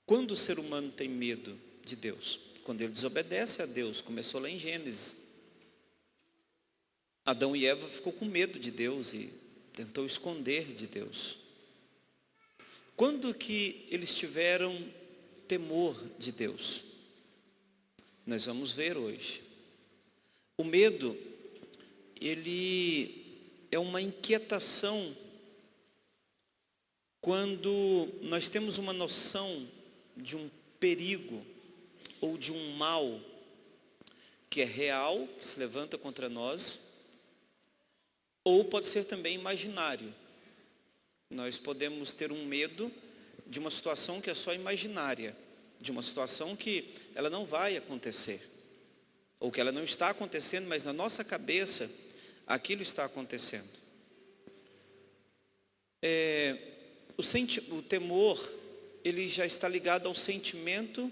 Quando o ser humano tem medo de Deus? Quando ele desobedece a Deus. Começou lá em Gênesis. Adão e Eva ficou com medo de Deus e tentou esconder de Deus. Quando que eles tiveram temor de Deus? Nós vamos ver hoje. O medo, ele é uma inquietação quando nós temos uma noção de um perigo ou de um mal que é real, que se levanta contra nós, ou pode ser também imaginário. Nós podemos ter um medo de uma situação que é só imaginária, de uma situação que ela não vai acontecer, ou que ela não está acontecendo, mas na nossa cabeça aquilo está acontecendo. O temor, ele já está ligado ao sentimento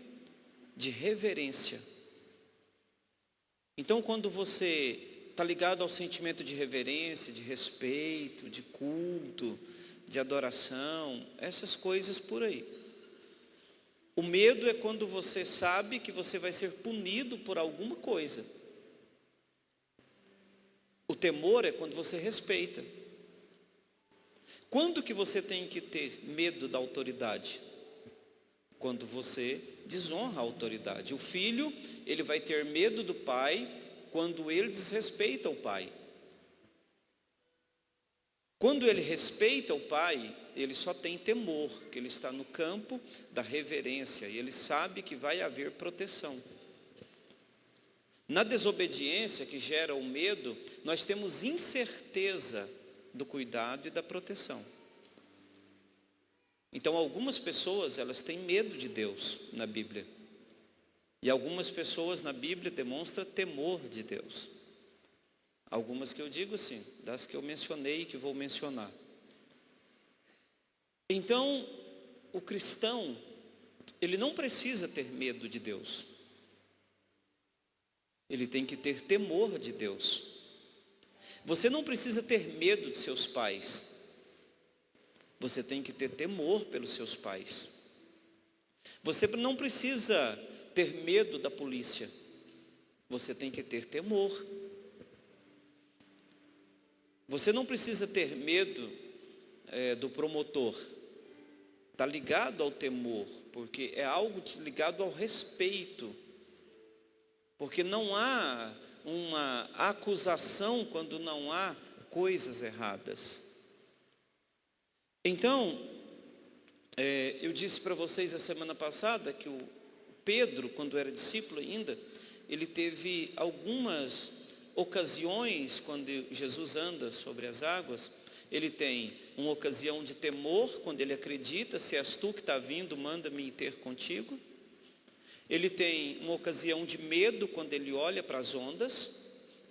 de reverência. Então, quando você está ligado ao sentimento de reverência, de respeito, de culto, de adoração, essas coisas por aí. O medo é quando você sabe que você vai ser punido por alguma coisa. O temor é quando você respeita. Quando que você tem que ter medo da autoridade? Quando você desonra a autoridade. O filho, ele vai ter medo do pai quando ele desrespeita o pai. Quando ele respeita o pai, ele só tem temor, que ele está no campo da reverência, e ele sabe que vai haver proteção. Na desobediência, que gera o medo, nós temos incerteza do cuidado e da proteção. Então, algumas pessoas, elas têm medo de Deus na Bíblia. E algumas pessoas na Bíblia demonstram temor de Deus. Algumas que eu digo assim, das que eu mencionei e que vou mencionar. Então, o cristão, ele não precisa ter medo de Deus. Ele tem que ter temor de Deus. Você não precisa ter medo de seus pais. Você tem que ter temor pelos seus pais. Você não precisa ter medo da polícia. Você tem que ter temor. Você não precisa ter medo do promotor. Está ligado ao temor, porque é algo ligado ao respeito. Porque não há uma acusação quando não há coisas erradas. Então, eu disse para vocês a semana passada que o Pedro, quando era discípulo ainda, ele teve algumas ocasiões, quando Jesus anda sobre as águas, ele tem uma ocasião de temor, quando ele acredita, se és tu que está vindo, manda-me ir ter contigo. Ele tem uma ocasião de medo, quando ele olha para as ondas,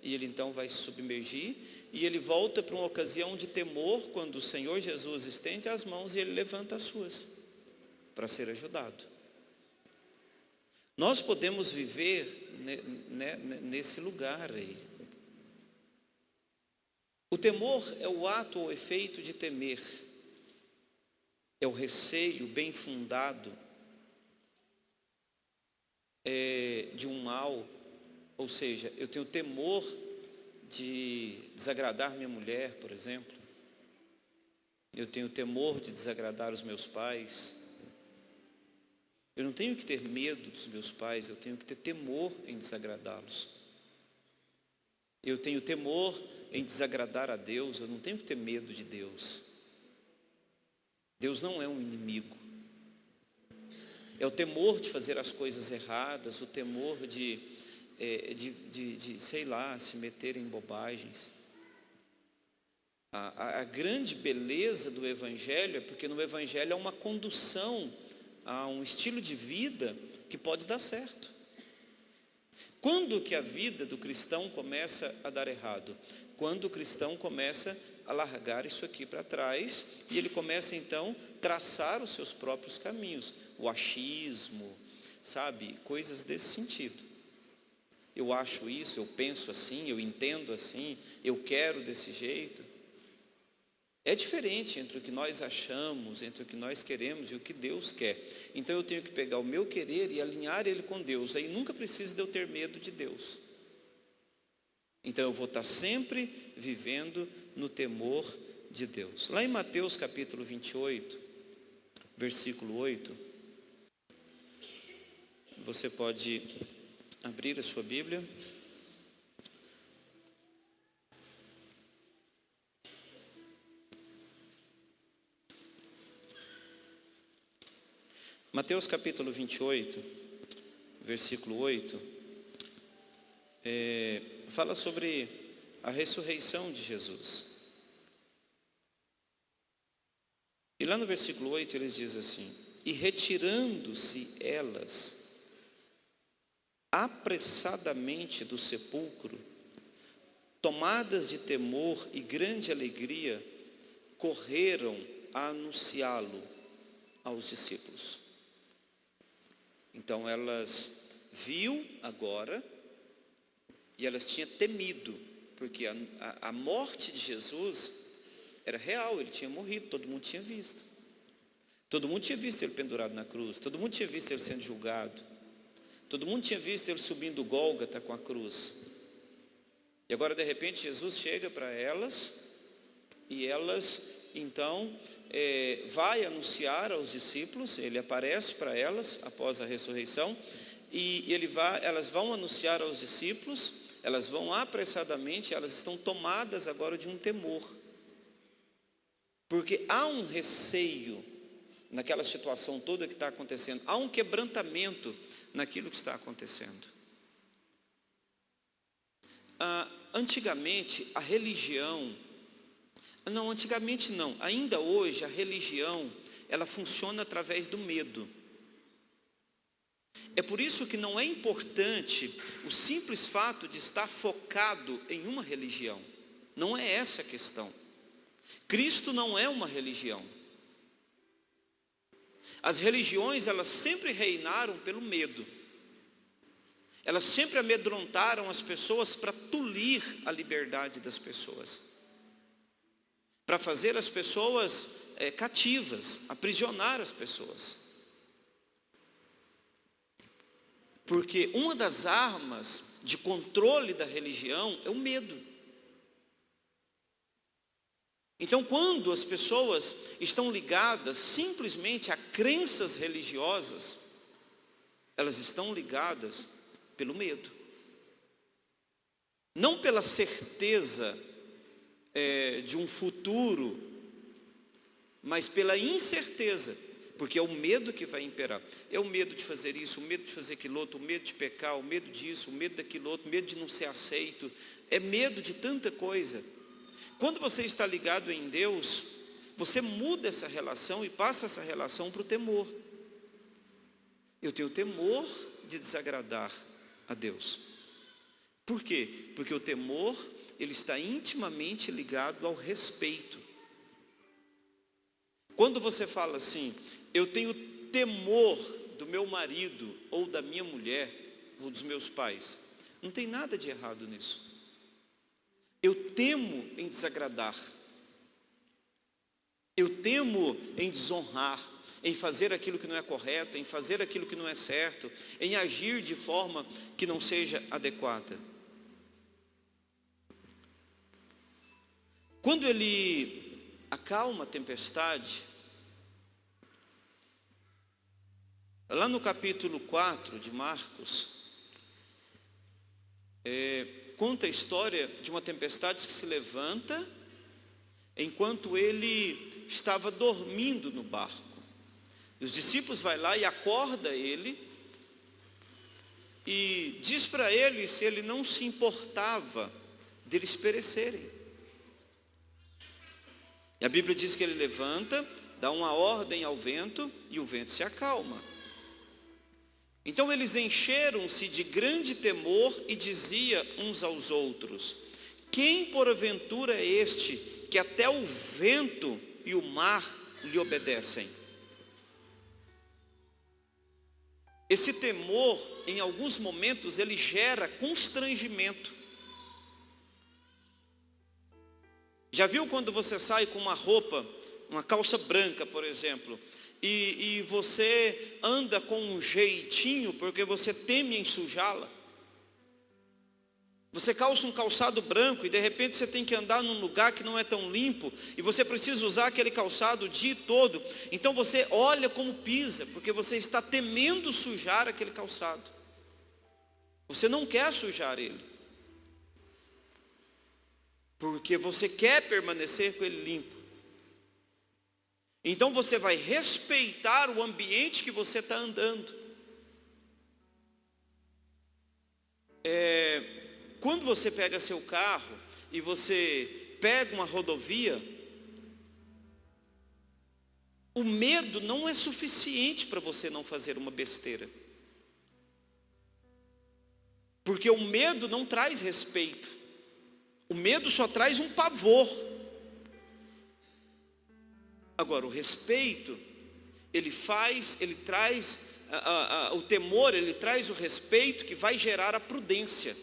e ele então vai se submergir, e ele volta para uma ocasião de temor, quando o Senhor Jesus estende as mãos e ele levanta as suas, para ser ajudado. Nós podemos viver nesse lugar aí. O temor é o ato ou efeito de temer, é o receio bem fundado de um mal, ou seja, eu tenho temor de desagradar minha mulher, por exemplo, eu tenho temor de desagradar os meus pais. Eu não tenho que ter medo dos meus pais, eu tenho que ter temor em desagradá-los. Eu tenho temor em desagradar a Deus, eu não tenho que ter medo de Deus. Deus não é um inimigo. É o temor de fazer as coisas erradas, o temor de sei lá, se meter em bobagens. A grande beleza do Evangelho é porque no Evangelho há uma condução a um estilo de vida que pode dar certo. Quando que a vida do cristão começa a dar errado? Quando o cristão começa a largar isso aqui para trás e ele começa então a traçar os seus próprios caminhos, o achismo, sabe, coisas desse sentido. Eu acho isso, eu penso assim, eu entendo assim, eu quero desse jeito. É diferente entre o que nós achamos, entre o que nós queremos e o que Deus quer. Então eu tenho que pegar o meu querer e alinhar ele com Deus. Aí nunca precisa de eu ter medo de Deus. Então eu vou estar sempre vivendo no temor de Deus. Lá em Mateus capítulo 28, versículo 8, você pode abrir a sua Bíblia. Mateus capítulo 28, versículo 8, fala sobre a ressurreição de Jesus. E lá no versículo 8 ele diz assim: e retirando-se elas apressadamente do sepulcro, tomadas de temor e grande alegria, correram a anunciá-lo aos discípulos. Então elas viu agora e elas tinham temido, porque a morte de Jesus era real, ele tinha morrido, todo mundo tinha visto. Todo mundo tinha visto ele pendurado na cruz, todo mundo tinha visto ele sendo julgado, todo mundo tinha visto ele subindo o Gólgota com a cruz. E agora de repente Jesus chega para elas e elas então vai anunciar aos discípulos, ele aparece para elas após a ressurreição e elas vão anunciar aos discípulos, elas vão apressadamente, elas estão tomadas agora de um temor, porque há um receio naquela situação toda que está acontecendo, há um quebrantamento naquilo que está acontecendo. Antigamente a religião, ainda hoje a religião, ela funciona através do medo. É por isso que não é importante o simples fato de estar focado em uma religião, não é essa a questão. Cristo não é uma religião. As religiões, elas sempre reinaram pelo medo. Elas sempre amedrontaram as pessoas para tolir a liberdade das pessoas, para fazer as pessoas cativas, aprisionar as pessoas. Porque uma das armas de controle da religião é o medo. Então, quando as pessoas estão ligadas simplesmente a crenças religiosas, elas estão ligadas pelo medo. Não pela certeza de um futuro, mas pela incerteza, porque é o medo que vai imperar. É o medo de fazer isso, o medo de fazer aquilo outro, o medo de pecar, o medo disso, o medo daquilo outro, o medo de não ser aceito, é medo de tanta coisa. Quando você está ligado em Deus, você muda essa relação e passa essa relação para o temor. Eu tenho temor de desagradar a Deus. Por quê? Porque o temor, ele está intimamente ligado ao respeito. Quando você fala assim, eu tenho temor do meu marido, ou da minha mulher, ou dos meus pais, não tem nada de errado nisso. Eu temo em desagradar, eu temo em desonrar, em fazer aquilo que não é correto, em fazer aquilo que não é certo, em agir de forma que não seja adequada. Quando ele acalma a tempestade, lá no capítulo 4 de Marcos, conta a história de uma tempestade que se levanta enquanto ele estava dormindo no barco. Os discípulos vão lá e acorda ele e diz para ele se ele não se importava deles perecerem. E a Bíblia diz que ele levanta, dá uma ordem ao vento e o vento se acalma. Então eles encheram-se de grande temor e dizia uns aos outros: quem porventura é este que até o vento e o mar lhe obedecem? Esse temor, em alguns momentos, ele gera constrangimento. Já viu quando você sai com uma roupa, uma calça branca, por exemplo, e você anda com um jeitinho porque você teme ensujá-la? Você calça um calçado branco e de repente você tem que andar num lugar que não é tão limpo e você precisa usar aquele calçado o dia todo. Então você olha como pisa, porque você está temendo sujar aquele calçado. Você não quer sujar ele, porque você quer permanecer com ele limpo. Então você vai respeitar o ambiente que você está andando. Quando você pega seu carro e você pega uma rodovia, o medo não é suficiente para você não fazer uma besteira. Porque o medo não traz respeito. O medo só traz um pavor. Agora, o respeito, ele traz, o temor, ele traz o respeito que vai gerar a prudência.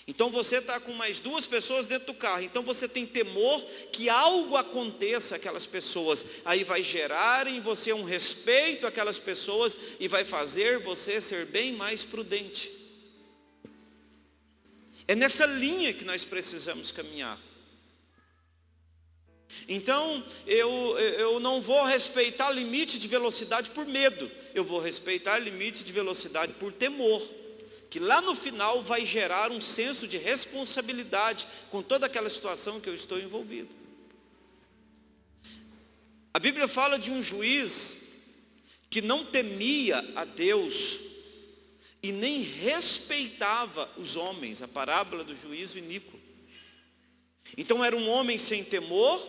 Então você está com mais 2 pessoas dentro do carro, então você tem temor que algo aconteça àquelas pessoas, aí vai gerar em você um respeito àquelas pessoas e vai fazer você ser bem mais prudente. É nessa linha que nós precisamos caminhar. Então eu não vou respeitar limite de velocidade por medo, eu vou respeitar limite de velocidade por temor, que lá no final vai gerar um senso de responsabilidade com toda aquela situação que eu estou envolvido. A Bíblia fala de um juiz que não temia a Deus e nem respeitava os homens, a parábola do juízo iníquo. Então era um homem sem temor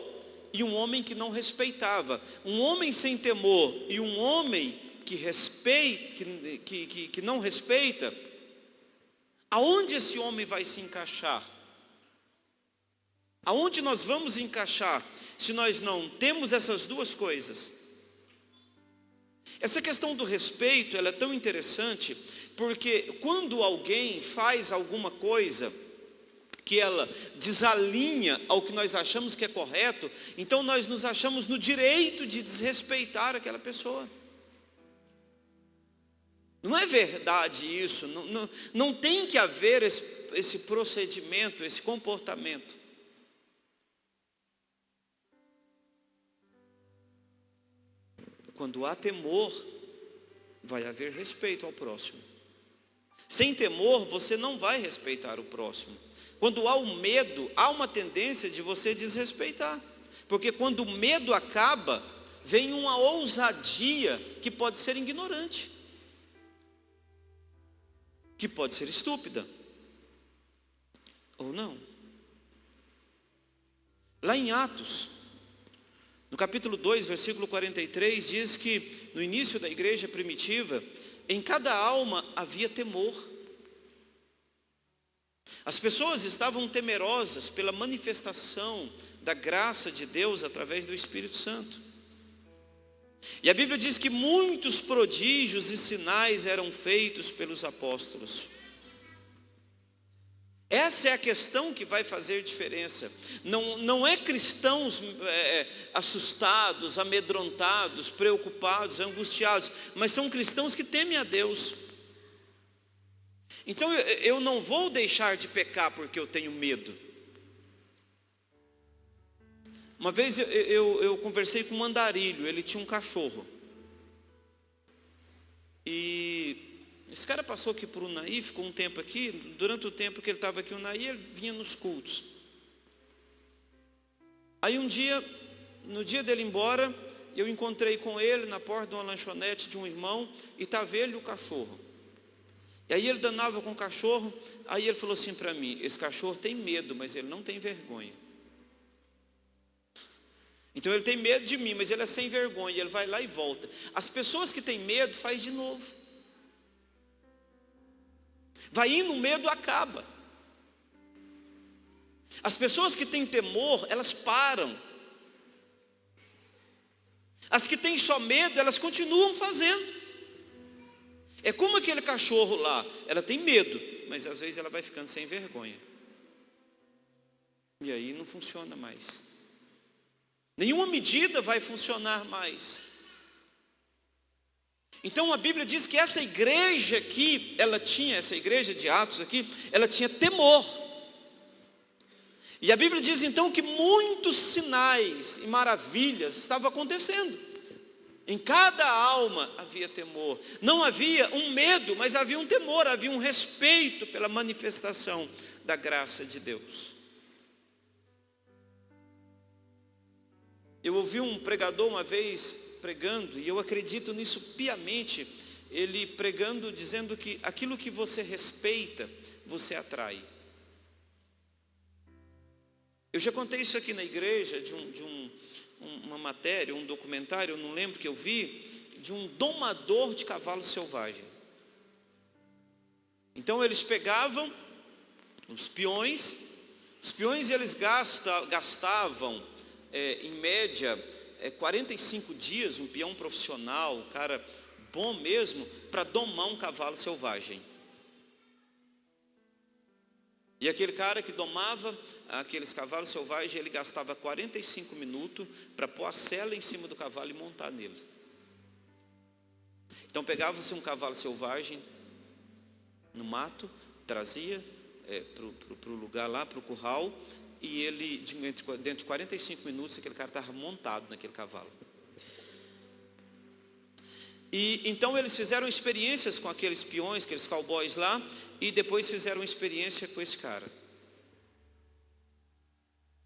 e um homem que não respeitava. Um homem sem temor e um homem que não respeita. Aonde esse homem vai se encaixar? Aonde nós vamos encaixar se nós não temos essas 2 coisas? Essa questão do respeito, ela é tão interessante, porque quando alguém faz alguma coisa que ela desalinha ao que nós achamos que é correto, então nós nos achamos no direito de desrespeitar aquela pessoa. Não é verdade isso, não tem que haver esse procedimento, esse comportamento. Quando há temor, vai haver respeito ao próximo. Sem temor, você não vai respeitar o próximo. Quando há o medo, há uma tendência de você desrespeitar. Porque quando o medo acaba, vem uma ousadia que pode ser ignorante, que pode ser estúpida, ou não. Lá em Atos, no capítulo 2, versículo 43, diz que no início da igreja primitiva, em cada alma havia temor. As pessoas estavam temerosas pela manifestação da graça de Deus através do Espírito Santo. E a Bíblia diz que muitos prodígios e sinais eram feitos pelos apóstolos. Essa é a questão que vai fazer diferença. Não é cristãos assustados, amedrontados, preocupados, angustiados, mas são cristãos que temem a Deus. Então eu não vou deixar de pecar porque eu tenho medo. Uma vez eu conversei com um andarilho, ele tinha um cachorro. E esse cara passou aqui por Unai, ficou um tempo aqui. Durante o tempo que ele estava aqui em Unai, ele vinha nos cultos. Aí um dia, no dia dele ir embora, eu encontrei com ele na porta de uma lanchonete de um irmão, e estava ele e o cachorro. E aí ele danava com o cachorro, aí ele falou assim para mim: esse cachorro tem medo, mas ele não tem vergonha. Então ele tem medo de mim, mas ele é sem vergonha, ele vai lá e volta. As pessoas que têm medo, faz de novo. Vai indo, o medo acaba. As pessoas que têm temor, elas param. As que têm só medo, elas continuam fazendo. É como aquele cachorro lá, ela tem medo, mas às vezes ela vai ficando sem vergonha. E aí não funciona mais. Nenhuma medida vai funcionar mais. Então a Bíblia diz que essa igreja aqui, essa igreja de Atos aqui, ela tinha temor. E a Bíblia diz então que muitos sinais e maravilhas estavam acontecendo. Em cada alma havia temor. Não havia um medo, mas havia um temor, havia um respeito pela manifestação da graça de Deus. Eu ouvi um pregador uma vez pregando, e eu acredito nisso piamente, ele pregando dizendo que aquilo que você respeita, você atrai. Eu já contei isso aqui na igreja, uma matéria, um documentário, eu não lembro, que eu vi, de um domador de cavalo selvagem. Então eles pegavam os peões eles gastavam, em média, 45 dias, um peão profissional, um cara bom mesmo, para domar um cavalo selvagem. E aquele cara que domava aqueles cavalos selvagens, ele gastava 45 minutos para pôr a sela em cima do cavalo e montar nele. Então pegava-se um cavalo selvagem no mato, trazia para o lugar lá, para o curral, e ele, dentro de 45 minutos, aquele cara estava montado naquele cavalo. E então eles fizeram experiências com aqueles peões, aqueles cowboys lá, e depois fizeram experiência com esse cara.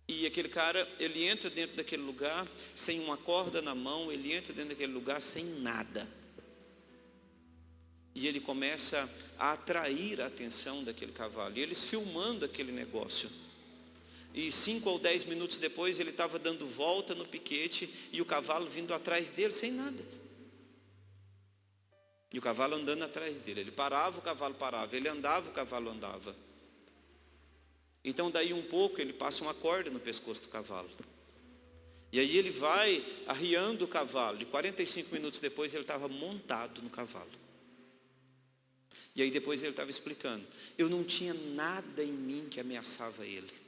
E aquele cara, ele entra dentro daquele lugar sem uma corda na mão, ele entra dentro daquele lugar sem nada. E ele começa a atrair a atenção daquele cavalo. E eles filmando aquele negócio. E 5 ou 10 minutos depois ele estava dando volta no piquete e o cavalo vindo atrás dele sem nada. E o cavalo andando atrás dele. Ele parava, o cavalo parava. Ele andava, o cavalo andava. Então daí um pouco ele passa uma corda no pescoço do cavalo. E aí ele vai arriando o cavalo. E 45 minutos depois ele estava montado no cavalo. E aí depois ele estava explicando. Eu não tinha nada em mim que ameaçava ele.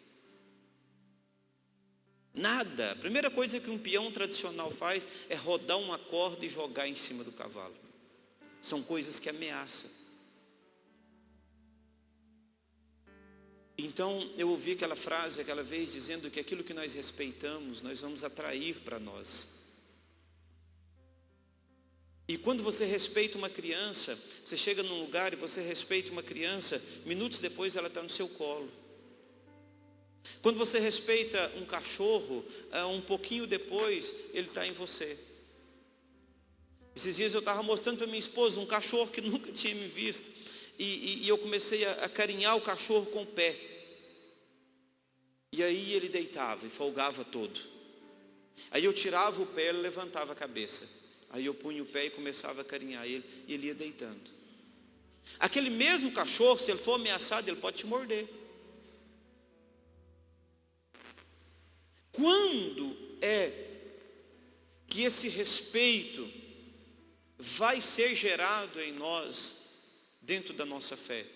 Nada. A primeira coisa que um peão tradicional faz é rodar uma corda e jogar em cima do cavalo. São coisas que ameaçam. Então eu ouvi aquela frase aquela vez dizendo que aquilo que nós respeitamos, nós vamos atrair para nós. E quando você respeita uma criança, você chega num lugar e você respeita uma criança, minutos depois ela está no seu colo. Quando você respeita um cachorro, um pouquinho depois ele está em você. Esses dias eu estava mostrando para minha esposa um cachorro que nunca tinha me visto. E eu comecei a carinhar o cachorro com o pé. E aí ele deitava e folgava todo. Aí eu tirava o pé e ele levantava a cabeça. Aí eu punha o pé e começava a carinhar ele. E ele ia deitando. Aquele mesmo cachorro, se ele for ameaçado, ele pode te morder. Quando é que esse respeito vai ser gerado em nós, dentro da nossa fé?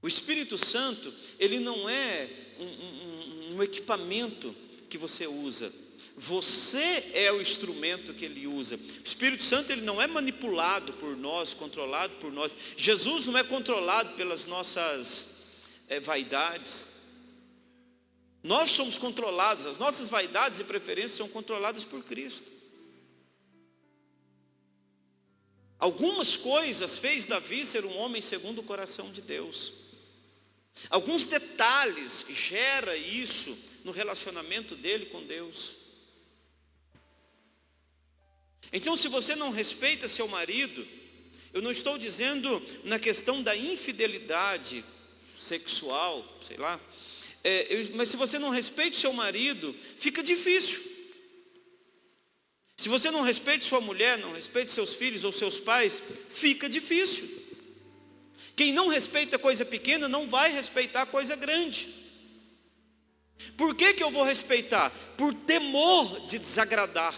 O Espírito Santo, ele não é um equipamento que você usa. Você é o instrumento que ele usa. O Espírito Santo, ele não é manipulado por nós, controlado por nós. Jesus não é controlado pelas nossas vaidades. Nós somos controlados, as nossas vaidades e preferências são controladas por Cristo. Algumas coisas fez Davi ser um homem segundo o coração de Deus. Alguns detalhes gera isso no relacionamento dele com Deus. Então, se você não respeita seu marido, eu não estou dizendo na questão da infidelidade sexual, sei lá, mas se você não respeita seu marido, fica difícil. Se você não respeita sua mulher, não respeita seus filhos ou seus pais, fica difícil. Quem não respeita coisa pequena, não vai respeitar coisa grande. Por que eu vou respeitar? Por temor de desagradar.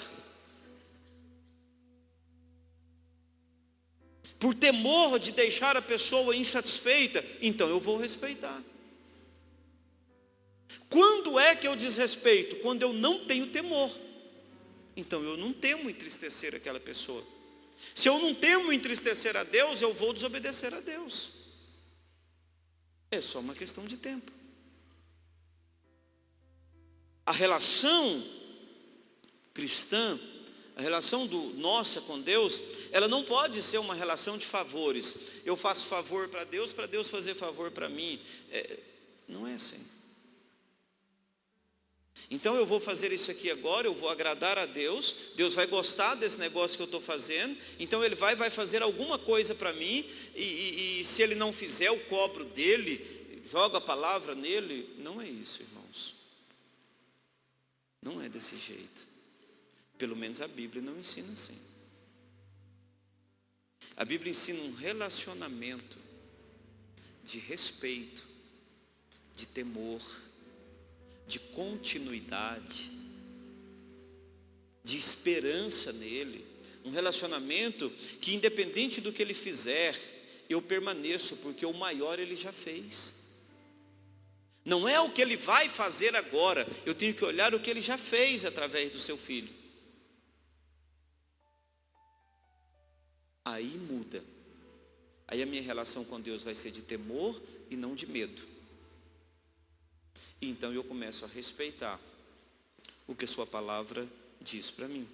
por temor de deixar a pessoa insatisfeita, então eu vou respeitar. Quando é que eu desrespeito? Quando eu não tenho temor. Então eu não temo entristecer aquela pessoa. Se eu não temo entristecer a Deus, eu vou desobedecer a Deus. É só uma questão de tempo. A relação cristã, a relação nossa com Deus, ela não pode ser uma relação de favores. Eu faço favor para Deus fazer favor para mim. Não é assim. Então eu vou fazer isso aqui agora, eu vou agradar a Deus, Deus vai gostar desse negócio que eu estou fazendo, então Ele vai fazer alguma coisa para mim, e se Ele não fizer, eu cobro dele, jogo a palavra nele. Não é isso, irmãos. Não é desse jeito. Pelo menos a Bíblia não ensina assim. A Bíblia ensina um relacionamento de respeito, de temor, de continuidade, de esperança nele, um relacionamento que, independente do que ele fizer, eu permaneço, porque o maior ele já fez. Não é o que ele vai fazer agora, eu tenho que olhar o que ele já fez através do seu filho. Aí muda, aí a minha relação com Deus vai ser de temor e não de medo. Então eu começo a respeitar o que sua palavra diz para mim.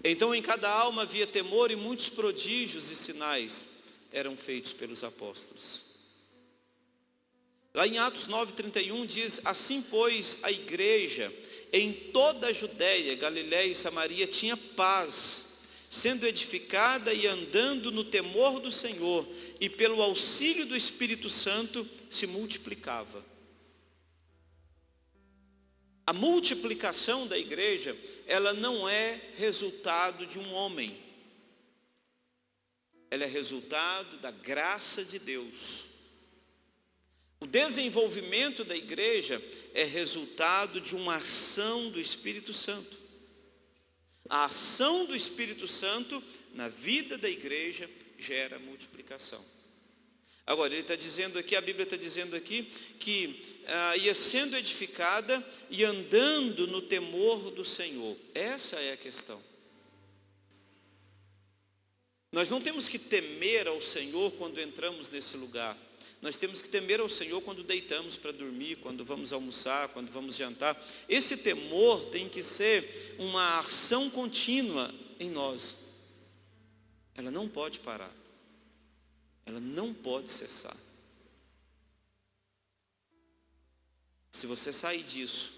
Então em cada alma havia temor, e muitos prodígios e sinais eram feitos pelos apóstolos. Lá em Atos 9:31 diz: assim pois a igreja em toda a Judéia, Galiléia e Samaria tinha paz, sendo edificada e andando no temor do Senhor, e pelo auxílio do Espírito Santo se multiplicava. A multiplicação da igreja, ela não é resultado de um homem. Ela é resultado da graça de Deus. O desenvolvimento da igreja é resultado de uma ação do Espírito Santo. A ação do Espírito Santo na vida da igreja gera multiplicação. Agora, ele está dizendo aqui, a Bíblia está dizendo aqui, que ia sendo edificada e andando no temor do Senhor. Essa é a questão. Nós não temos que temer ao Senhor quando entramos nesse lugar. Nós temos que temer ao Senhor quando deitamos para dormir, quando vamos almoçar, quando vamos jantar. Esse temor tem que ser uma ação contínua em nós. Ela não pode parar. Ela não pode cessar. Se você sair disso,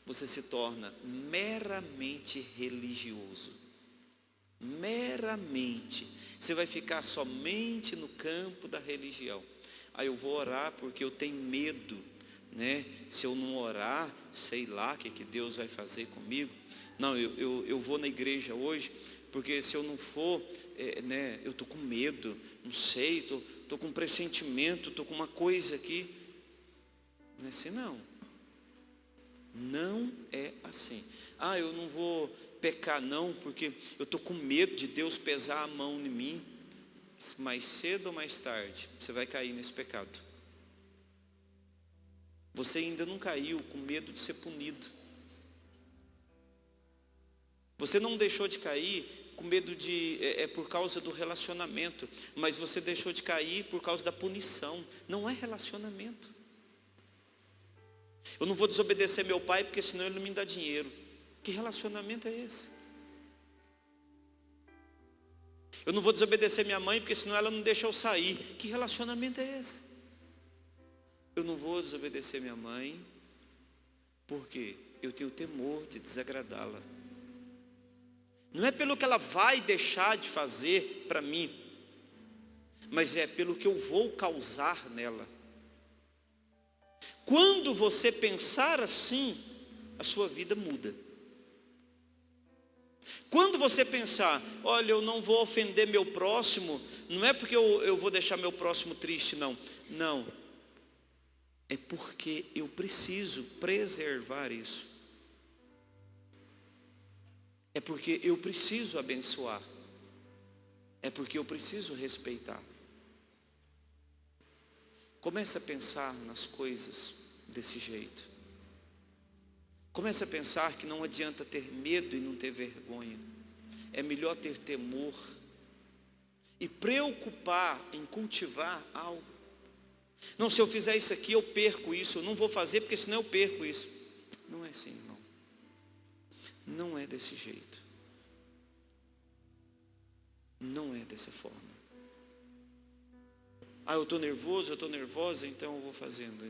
você se torna meramente religioso. Meramente. Você vai ficar somente no campo da religião. Eu vou orar porque eu tenho medo, né? Se eu não orar, sei lá o que Deus vai fazer comigo. Não, eu vou na igreja hoje, porque se eu não for, né, eu estou com medo, não sei, estou com um pressentimento, estou com uma coisa aqui. Não é assim não. Não é assim. Eu não vou pecar não, porque eu estou com medo de Deus pesar a mão em mim. Mais cedo ou mais tarde, você vai cair nesse pecado. Você ainda não caiu com medo de ser punido. Você não deixou de cair com medo por causa do relacionamento, mas você deixou de cair por causa da punição. Não é relacionamento. Eu não vou desobedecer meu pai porque senão ele não me dá dinheiro. Que relacionamento é esse? Eu não vou desobedecer minha mãe porque senão ela não deixa eu sair. Que relacionamento é esse? Eu não vou desobedecer minha mãe porque eu tenho temor de desagradá-la. Não é pelo que ela vai deixar de fazer para mim, mas é pelo que eu vou causar nela. Quando você pensar assim, a sua vida muda. Quando você pensar, olha, eu não vou ofender meu próximo, não é porque eu vou deixar meu próximo triste, não. Não, é porque eu preciso preservar isso. É porque eu preciso abençoar. é porque eu preciso respeitar. Comece a pensar nas coisas desse jeito. Comece a pensar que não adianta ter medo e não ter vergonha. É melhor ter temor e preocupar em cultivar algo. Não, se eu fizer isso aqui eu perco isso, eu não vou fazer porque senão eu perco isso. Não é assim, irmão. Não é desse jeito. Não é dessa forma. Eu estou nervoso, eu estou nervosa, então eu vou fazendo.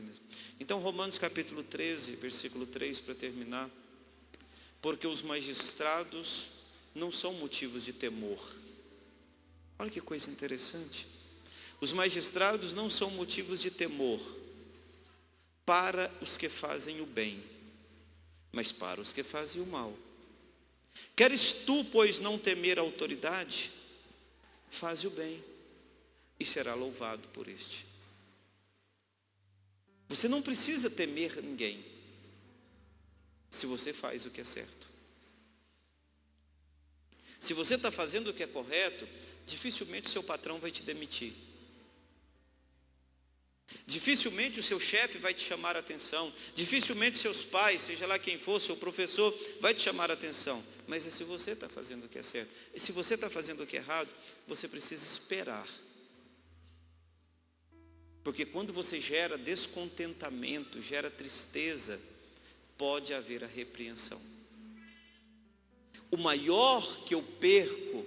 Então Romanos capítulo 13, versículo 3, para terminar. Porque os magistrados não são motivos de temor. Olha que coisa interessante. Os magistrados não são motivos de temor para os que fazem o bem, mas para os que fazem o mal. Queres tu, pois, não temer a autoridade? Faze o bem e será louvado por este. Você não precisa temer ninguém, se você faz o que é certo. Se você está fazendo o que é correto, dificilmente o seu patrão vai te demitir. Dificilmente o seu chefe vai te chamar a atenção. Dificilmente seus pais, seja lá quem for, seu professor, vai te chamar a atenção. Mas é se você está fazendo o que é certo. E se você está fazendo o que é errado, você precisa esperar. Porque quando você gera descontentamento, gera tristeza, pode haver a repreensão. O maior que eu perco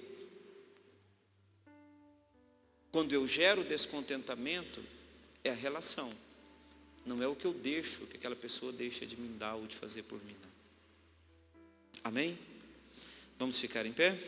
quando eu gero descontentamento é a relação. Não é o que eu deixo, que aquela pessoa deixa de me dar ou de fazer por mim, não. Amém? Vamos ficar em pé?